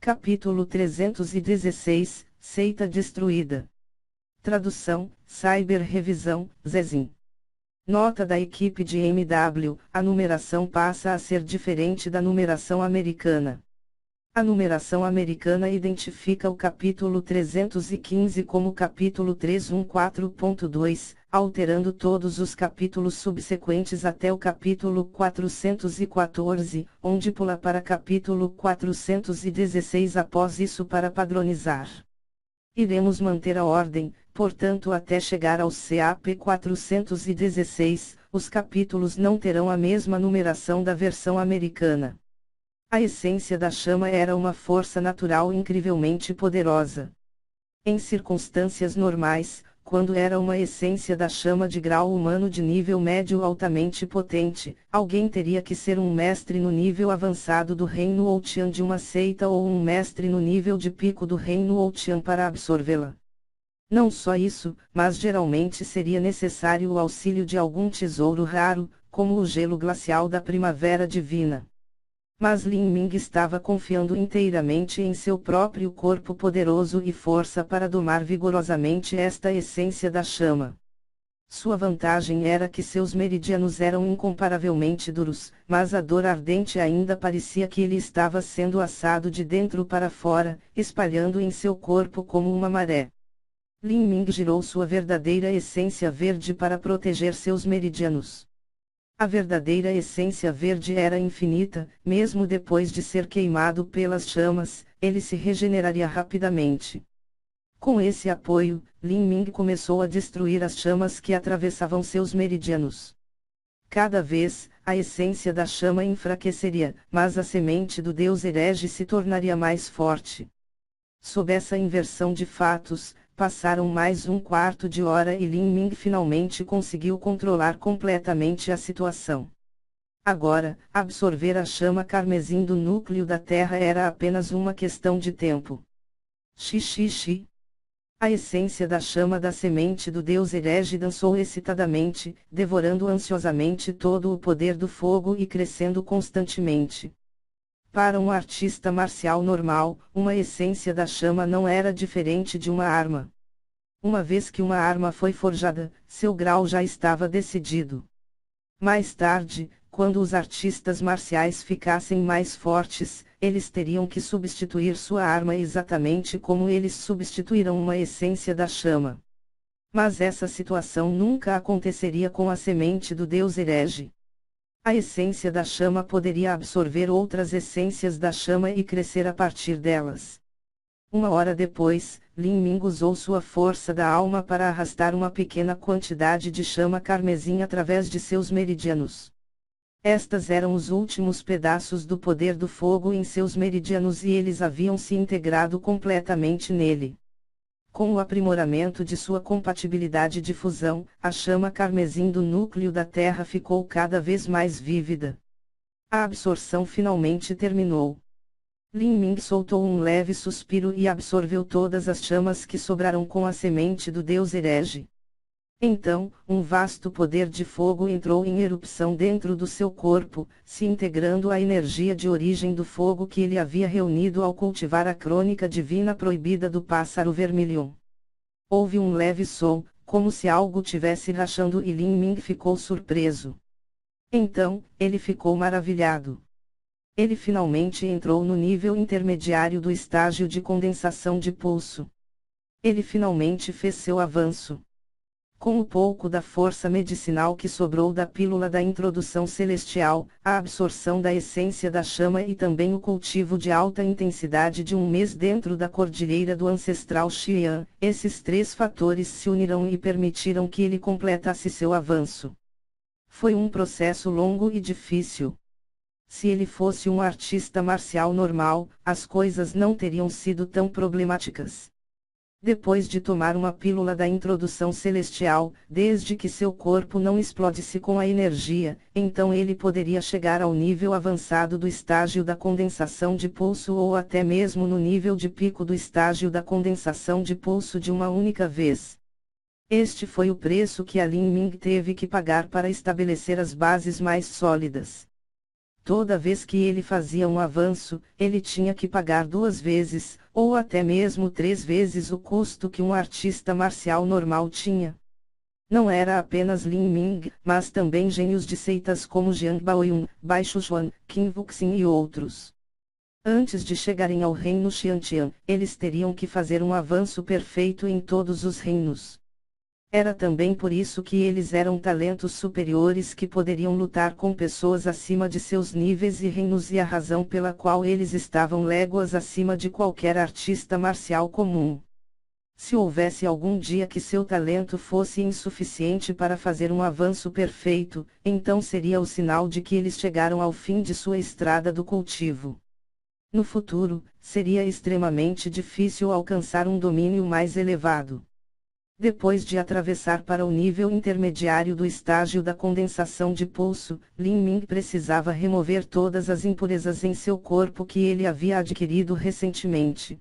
Capítulo 316, Seita Destruída. Tradução, Cyber Revisão, Zezin. Nota da equipe de MW: a numeração passa a ser diferente da numeração americana. A numeração americana identifica o capítulo 315 como capítulo 314.2, alterando todos os capítulos subsequentes até o capítulo 414, onde pula para capítulo 416 após isso para padronizar. Iremos manter a ordem, portanto, até chegar ao CAP 416, os capítulos não terão a mesma numeração da versão americana. A essência da chama era uma força natural incrivelmente poderosa. Em circunstâncias normais, quando era uma essência da chama de grau humano de nível médio altamente potente, alguém teria que ser um mestre no nível avançado do reino Outian de uma seita ou um mestre no nível de pico do reino Outian para absorvê-la. Não só isso, mas geralmente seria necessário o auxílio de algum tesouro raro, como o gelo glacial da primavera divina. Mas Lin Ming estava confiando inteiramente em seu próprio corpo poderoso e força para domar vigorosamente esta essência da chama. Sua vantagem era que seus meridianos eram incomparavelmente duros, mas a dor ardente ainda parecia que ele estava sendo assado de dentro para fora, espalhando em seu corpo como uma maré. Lin Ming girou sua verdadeira essência verde para proteger seus meridianos. A verdadeira essência verde era infinita, mesmo depois de ser queimado pelas chamas, ele se regeneraria rapidamente. Com esse apoio, Lin Ming começou a destruir as chamas que atravessavam seus meridianos. Cada vez, a essência da chama enfraqueceria, mas a semente do deus herege se tornaria mais forte. Sob essa inversão de fatos, passaram mais um quarto de hora e Lin Ming finalmente conseguiu controlar completamente a situação. Agora, absorver a chama carmesim do núcleo da Terra era apenas uma questão de tempo. Xixi. A essência da chama da semente do deus herege dançou excitadamente, devorando ansiosamente todo o poder do fogo e crescendo constantemente. Para um artista marcial normal, uma essência da chama não era diferente de uma arma. Uma vez que uma arma foi forjada, seu grau já estava decidido. Mais tarde, quando os artistas marciais ficassem mais fortes, eles teriam que substituir sua arma exatamente como eles substituíram uma essência da chama. Mas essa situação nunca aconteceria com a semente do deus herege. A essência da chama poderia absorver outras essências da chama e crescer a partir delas. Uma hora depois, Lin Ming usou sua força da alma para arrastar uma pequena quantidade de chama carmesim através de seus meridianos. Estas eram os últimos pedaços do poder do fogo em seus meridianos e eles haviam se integrado completamente nele. Com o aprimoramento de sua compatibilidade de fusão, a chama carmesim do núcleo da Terra ficou cada vez mais vívida. A absorção finalmente terminou. Lin Ming soltou um leve suspiro e absorveu todas as chamas que sobraram com a semente do deus herege. Então, um vasto poder de fogo entrou em erupção dentro do seu corpo, se integrando à energia de origem do fogo que ele havia reunido ao cultivar a crônica divina proibida do pássaro vermilhão. Houve um leve som, como se algo tivesse rachando e Lin Ming ficou surpreso. Então, ele ficou maravilhado. Ele finalmente entrou no nível intermediário do estágio de condensação de pulso. Ele finalmente fez seu avanço. Com o pouco da força medicinal que sobrou da pílula da introdução celestial, a absorção da essência da chama e também o cultivo de alta intensidade de um mês dentro da cordilheira do ancestral Xi'an, esses três fatores se uniram e permitiram que ele completasse seu avanço. Foi um processo longo e difícil. Se ele fosse um artista marcial normal, as coisas não teriam sido tão problemáticas. Depois de tomar uma pílula da introdução celestial, desde que seu corpo não explodisse com a energia, então ele poderia chegar ao nível avançado do estágio da condensação de pulso ou até mesmo no nível de pico do estágio da condensação de pulso de uma única vez. Este foi o preço que a Lin Ming teve que pagar para estabelecer as bases mais sólidas. toda vez que ele fazia um avanço, ele tinha que pagar 2 vezes, ou até mesmo 3 vezes o custo que um artista marcial normal tinha. Não era apenas Lin Ming, mas também gênios de seitas como Jiang Baoyun, Bai Shuchuan, Qin Wuxin e outros. Antes de chegarem ao reino Xiantian, eles teriam que fazer um avanço perfeito em todos os reinos. Era também por isso que eles eram talentos superiores que poderiam lutar com pessoas acima de seus níveis e reinos, e a razão pela qual eles estavam léguas acima de qualquer artista marcial comum. Se houvesse algum dia que seu talento fosse insuficiente para fazer um avanço perfeito, então seria o sinal de que eles chegaram ao fim de sua estrada do cultivo. No futuro, seria extremamente difícil alcançar um domínio mais elevado. Depois de atravessar para o nível intermediário do estágio da condensação de pulso, Lin Ming precisava remover todas as impurezas em seu corpo que ele havia adquirido recentemente.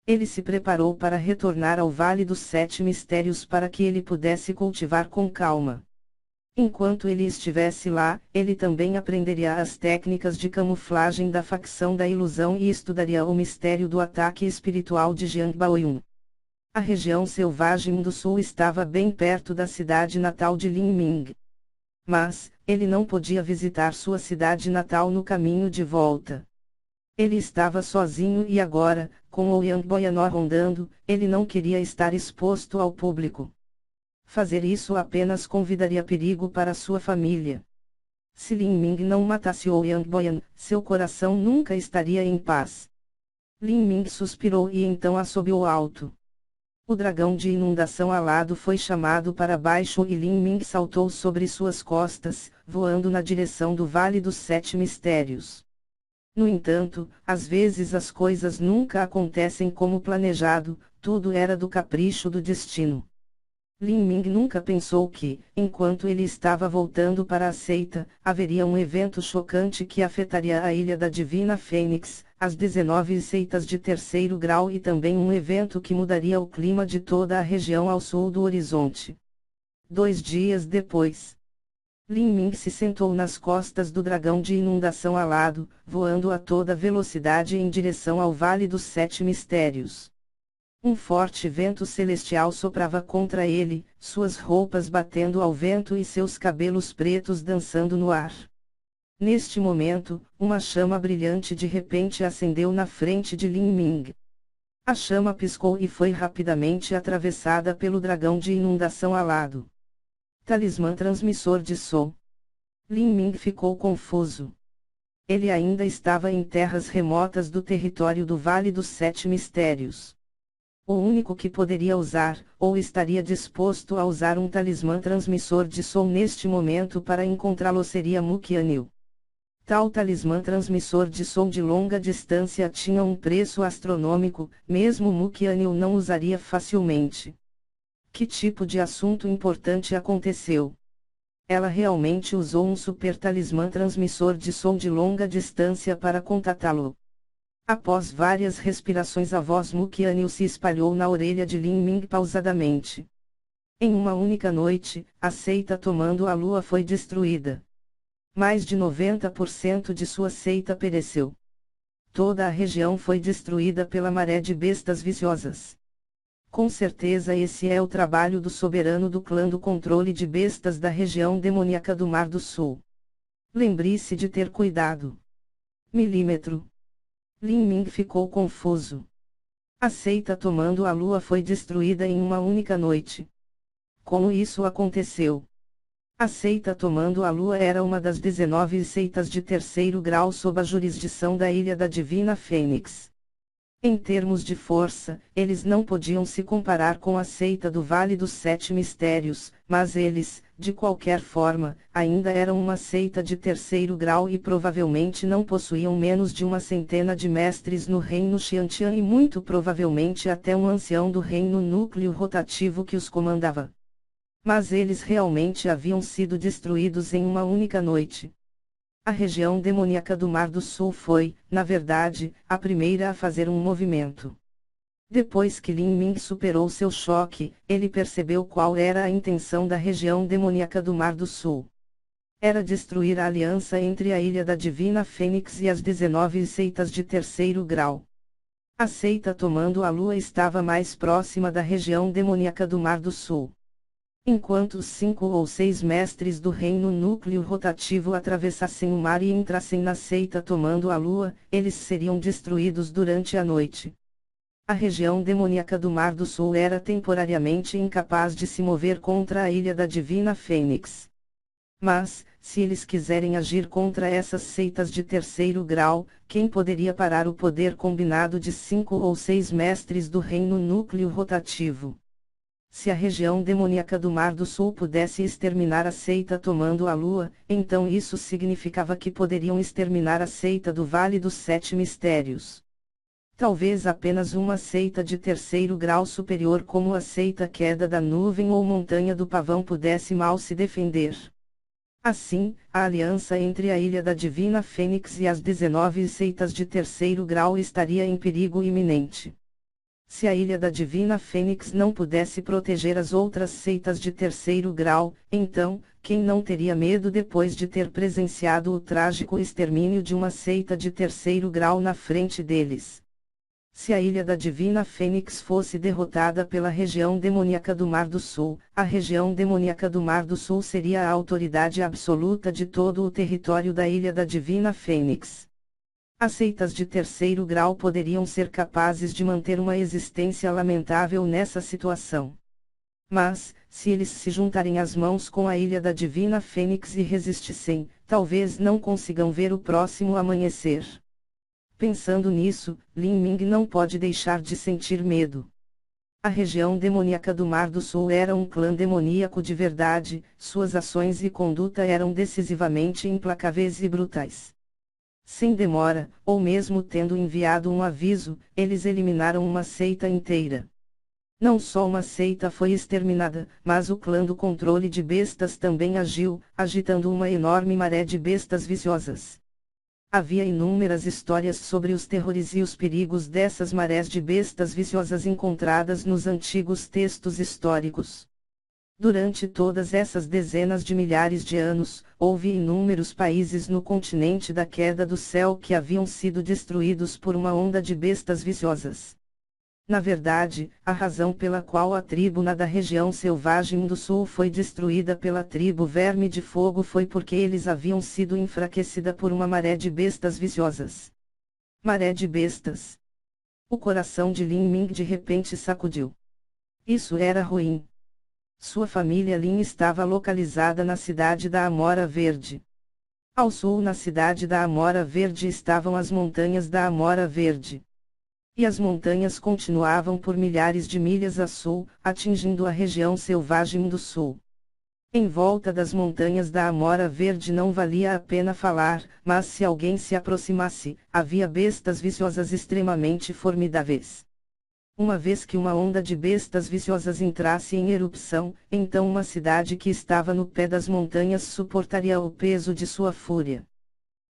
Ele se preparou para retornar ao Vale dos Sete Mistérios para que ele pudesse cultivar com calma. Enquanto ele estivesse lá, ele também aprenderia as técnicas de camuflagem da facção da ilusão e estudaria o mistério do ataque espiritual de Jiang Baoyun. A região selvagem do sul estava bem perto da cidade natal de Lin Ming. Mas, ele não podia visitar sua cidade natal no caminho de volta. Ele estava sozinho e agora, com Ouyang Boyanor rondando, ele não queria estar exposto ao público. Fazer isso apenas convidaria perigo para sua família. Se Lin Ming não matasse Ouyang Boyan, seu coração nunca estaria em paz. Lin Ming suspirou e então assobiou alto. O dragão de inundação alado foi chamado para baixo e Lin Ming saltou sobre suas costas, voando na direção do Vale dos Sete Mistérios. No entanto, às vezes as coisas nunca acontecem como planejado, tudo era do capricho do destino. Lin Ming nunca pensou que, enquanto ele estava voltando para a seita, haveria um evento chocante que afetaria a Ilha da Divina Fênix, as 19 seitas de terceiro grau e também um evento que mudaria o clima de toda a região ao sul do horizonte. 2 dias depois, Lin Ming se sentou nas costas do dragão de inundação alado, voando a toda velocidade em direção ao Vale dos Sete Mistérios. Um forte vento celestial soprava contra ele, suas roupas batendo ao vento e seus cabelos pretos dançando no ar. Neste momento, uma chama brilhante de repente acendeu na frente de Lin Ming. A chama piscou e foi rapidamente atravessada pelo dragão de inundação alado. Talismã transmissor de som. Lin Ming ficou confuso. Ele ainda estava em terras remotas do território do Vale dos Sete Mistérios. O único que poderia usar, ou estaria disposto a usar um talismã transmissor de som neste momento para encontrá-lo seria Mu Qianyu. Tal talismã transmissor de som de longa distância tinha um preço astronômico, mesmo Mu Qianyu não usaria facilmente. Que tipo de assunto importante aconteceu? Ela realmente usou um super talismã transmissor de som de longa distância para contatá-lo. Após várias respirações a voz Mu Qianyu se espalhou na orelha de Lin Ming pausadamente. Em uma única noite, a seita tomando a lua foi destruída. Mais de 90% de sua seita pereceu. Toda a região foi destruída pela maré de bestas viciosas. Com certeza esse é o trabalho do soberano do clã do controle de bestas da região demoníaca do Mar do Sul. Lembre-se de ter cuidado. Milímetro. Lin Ming ficou confuso. A seita tomando a lua foi destruída em uma única noite. Como isso aconteceu? A seita tomando a lua era uma das 19 seitas de terceiro grau sob a jurisdição da Ilha da Divina Fênix. Em termos de força, eles não podiam se comparar com a seita do Vale dos Sete Mistérios, mas eles, de qualquer forma, ainda eram uma seita de terceiro grau e provavelmente não possuíam menos de uma centena de mestres no reino Xiantian e muito provavelmente até um ancião do reino núcleo rotativo que os comandava. Mas eles realmente haviam sido destruídos em uma única noite. A região demoníaca do Mar do Sul foi, na verdade, a primeira a fazer um movimento. Depois que Lin Ming superou seu choque, ele percebeu qual era a intenção da região demoníaca do Mar do Sul. era destruir a aliança entre a Ilha da Divina Fênix e as 19 seitas de terceiro grau. A seita tomando a lua estava mais próxima da região demoníaca do Mar do Sul. Enquanto os 5 ou 6 mestres do reino núcleo rotativo atravessassem o mar e entrassem na seita tomando a lua, eles seriam destruídos durante a noite. A região demoníaca do Mar do Sul era temporariamente incapaz de se mover contra a Ilha da Divina Fênix. Mas, se eles quiserem agir contra essas seitas de terceiro grau, quem poderia parar o poder combinado de 5 ou 6 mestres do reino núcleo rotativo? Se a região demoníaca do Mar do Sul pudesse exterminar a seita tomando a lua, então isso significava que poderiam exterminar a seita do Vale dos Sete Mistérios. Talvez apenas uma seita de terceiro grau superior como a seita Queda da Nuvem ou Montanha do Pavão pudesse mal se defender. Assim, a aliança entre a Ilha da Divina Fênix e as 19 seitas de terceiro grau estaria em perigo iminente. Se a Ilha da Divina Fênix não pudesse proteger as outras seitas de terceiro grau, então, quem não teria medo depois de ter presenciado o trágico extermínio de uma seita de terceiro grau na frente deles? Se a Ilha da Divina Fênix fosse derrotada pela região demoníaca do Mar do Sul, a região demoníaca do Mar do Sul seria a autoridade absoluta de todo o território da Ilha da Divina Fênix. As seitas de terceiro grau poderiam ser capazes de manter uma existência lamentável nessa situação. Mas, se eles se juntarem as mãos com a Ilha da Divina Fênix e resistissem, talvez não consigam ver o próximo amanhecer. Pensando nisso, Lin Ming não pode deixar de sentir medo. A região demoníaca do Mar do Sul era um clã demoníaco de verdade, suas ações e conduta eram decisivamente implacáveis e brutais. Sem demora, ou mesmo tendo enviado um aviso, eles eliminaram uma seita inteira. Não só uma seita foi exterminada, mas o clã do controle de bestas também agiu, agitando uma enorme maré de bestas viciosas. Havia inúmeras histórias sobre os terrores e os perigos dessas marés de bestas viciosas encontradas nos antigos textos históricos. Durante todas essas dezenas de milhares de anos, houve inúmeros países no continente da queda do céu que haviam sido destruídos por uma onda de bestas viciosas. Na verdade, a razão pela qual a tribo da região selvagem do sul foi destruída pela tribo Verme de Fogo foi porque eles haviam sido enfraquecida por uma maré de bestas viciosas. Maré de bestas. O coração de Lin Ming de repente sacudiu. Isso era ruim. Sua família Lin estava localizada na cidade da Amora Verde. Ao sul na cidade da Amora Verde estavam as montanhas da Amora Verde. E as montanhas continuavam por milhares de milhas a sul, atingindo a região selvagem do sul. Em volta das montanhas da Amora Verde não valia a pena falar, mas se alguém se aproximasse, havia bestas viciosas extremamente formidáveis. Uma vez que uma onda de bestas viciosas entrasse em erupção, então uma cidade que estava no pé das montanhas suportaria o peso de sua fúria.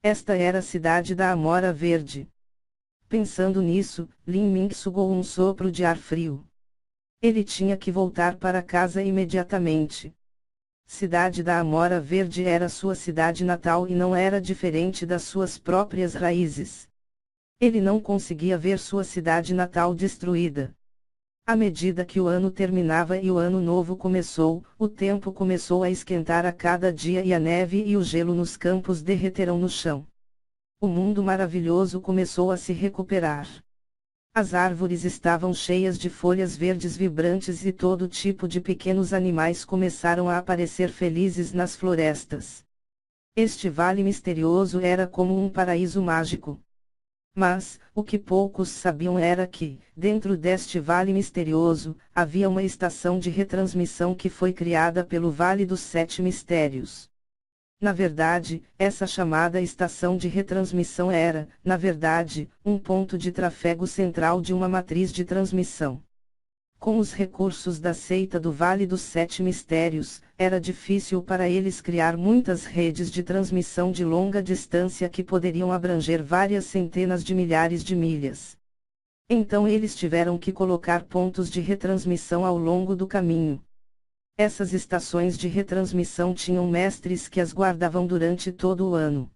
Esta era a cidade da Amora Verde. Pensando nisso, Lin Ming sugou um sopro de ar frio. Ele tinha que voltar para casa imediatamente. Cidade da Amora Verde era sua cidade natal e não era diferente das suas próprias raízes. Ele não conseguia ver sua cidade natal destruída. À medida que o ano terminava e o ano novo começou, o tempo começou a esquentar a cada dia e a neve e o gelo nos campos derreteram no chão. O mundo maravilhoso começou a se recuperar. As árvores estavam cheias de folhas verdes vibrantes e todo tipo de pequenos animais começaram a aparecer felizes nas florestas. Este vale misterioso era como um paraíso mágico. Mas, o que poucos sabiam era que, dentro deste vale misterioso, havia uma estação de retransmissão que foi criada pelo Vale dos Sete Mistérios. Na verdade, essa chamada estação de retransmissão era, na verdade, um ponto de trafego central de uma matriz de transmissão. Com os recursos da seita do Vale dos Sete Mistérios, era difícil para eles criar muitas redes de transmissão de longa distância que poderiam abranger várias centenas de milhares de milhas. Então eles tiveram que colocar pontos de retransmissão ao longo do caminho. Essas estações de retransmissão tinham mestres que as guardavam durante todo o ano.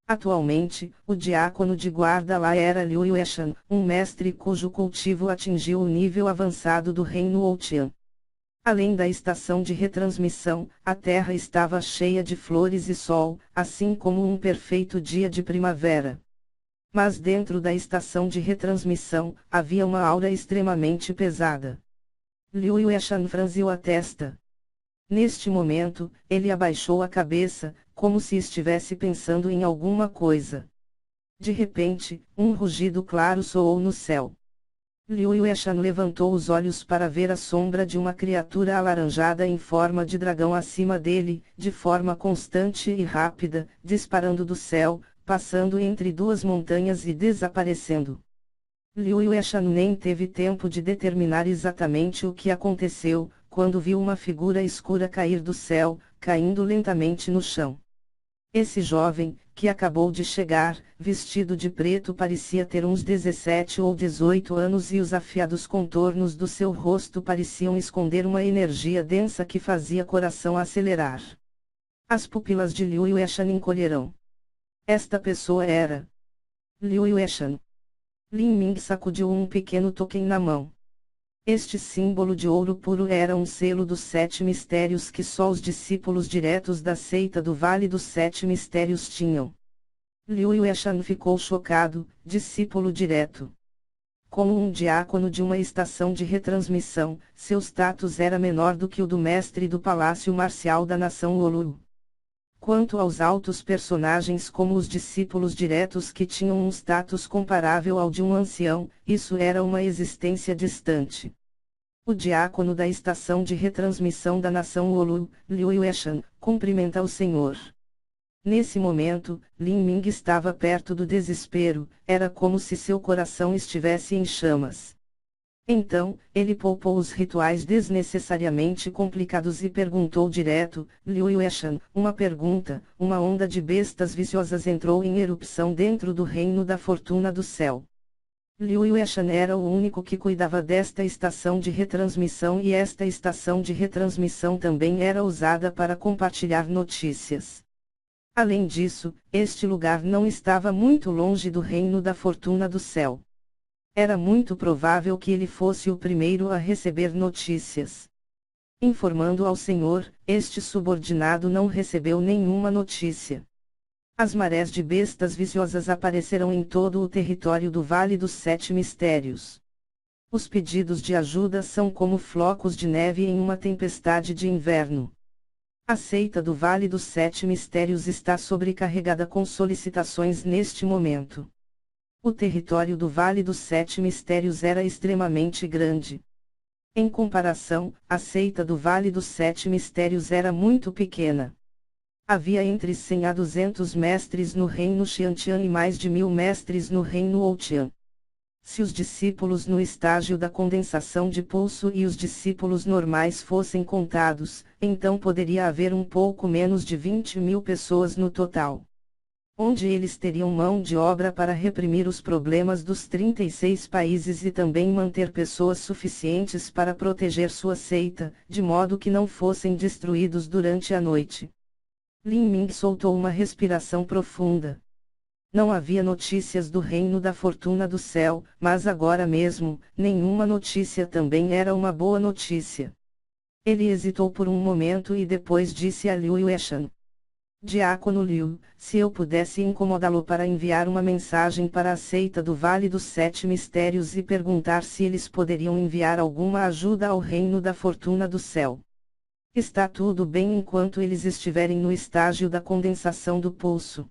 Atualmente, o diácono de guarda lá era Liu Yueshan, um mestre cujo cultivo atingiu o nível avançado do reino Ouqian. Além da estação de retransmissão, a terra estava cheia de flores e sol, assim como um perfeito dia de primavera. Mas dentro da estação de retransmissão, havia uma aura extremamente pesada. Liu Yueshan franziu a testa. Neste momento, ele abaixou a cabeça, como se estivesse pensando em alguma coisa. De repente, um rugido claro soou no céu. Liu Yueshan levantou os olhos para ver a sombra de uma criatura alaranjada em forma de dragão acima dele, de forma constante e rápida, disparando do céu, passando entre duas montanhas e desaparecendo. Liu Yueshan nem teve tempo de determinar exatamente o que aconteceu, quando viu uma figura escura cair do céu, caindo lentamente no chão. Esse jovem, que acabou de chegar, vestido de preto, parecia ter uns 17 ou 18 anos e os afiados contornos do seu rosto pareciam esconder uma energia densa que fazia coração acelerar. As pupilas de Liu Yueshan encolheram. Esta pessoa era Liu Yueshan. Lin Ming sacudiu um pequeno token na mão. Este símbolo de ouro puro era um selo dos 7 mistérios que só os discípulos diretos da seita do Vale dos 7 Mistérios tinham. Liu Yueshan ficou chocado, discípulo direto. Como um diácono de uma estação de retransmissão, seu status era menor do que o do mestre do Palácio Marcial da Nação Lulu. Quanto aos altos personagens como os discípulos diretos que tinham um status comparável ao de um ancião, isso era uma existência distante. O diácono da estação de retransmissão da Nação Lulu, Liu Yueshan, cumprimenta o Senhor. Nesse momento, Lin Ming estava perto do desespero, era como se seu coração estivesse em chamas. Então, ele poupou os rituais desnecessariamente complicados e perguntou direto: Liu Yueshan, uma pergunta. Uma onda de bestas viciosas entrou em erupção dentro do reino da fortuna do céu. Liu Yueshan era o único que cuidava desta estação de retransmissão e esta estação de retransmissão também era usada para compartilhar notícias. Além disso, este lugar não estava muito longe do reino da fortuna do céu. Era muito provável que ele fosse o primeiro a receber notícias. Informando ao Senhor, este subordinado não recebeu nenhuma notícia. As marés de bestas viciosas apareceram em todo o território do Vale dos 7 Mistérios. Os pedidos de ajuda são como flocos de neve em uma tempestade de inverno. A seita do Vale dos 7 Mistérios está sobrecarregada com solicitações neste momento. O território do Vale dos 7 Mistérios era extremamente grande. Em comparação, a seita do Vale dos 7 Mistérios era muito pequena. Havia entre 100 a 200 mestres no reino Xiantian e mais de 1000 mestres no reino Ouqian. Se os discípulos no estágio da condensação de pulso e os discípulos normais fossem contados, então poderia haver um pouco menos de 20.000 pessoas no total. Onde eles teriam mão de obra para reprimir os problemas dos 36 países e também manter pessoas suficientes para proteger sua seita, de modo que não fossem destruídos durante a noite. Lin Ming soltou uma respiração profunda. Não havia notícias do reino da fortuna do céu, mas agora mesmo, nenhuma notícia também era uma boa notícia. Ele hesitou por um momento e depois disse a Liu Yueshan: Diácono Liu, se eu pudesse incomodá-lo para enviar uma mensagem para a seita do Vale dos 7 Mistérios e perguntar se eles poderiam enviar alguma ajuda ao reino da fortuna do céu. Está tudo bem enquanto eles estiverem no estágio da condensação do pulso.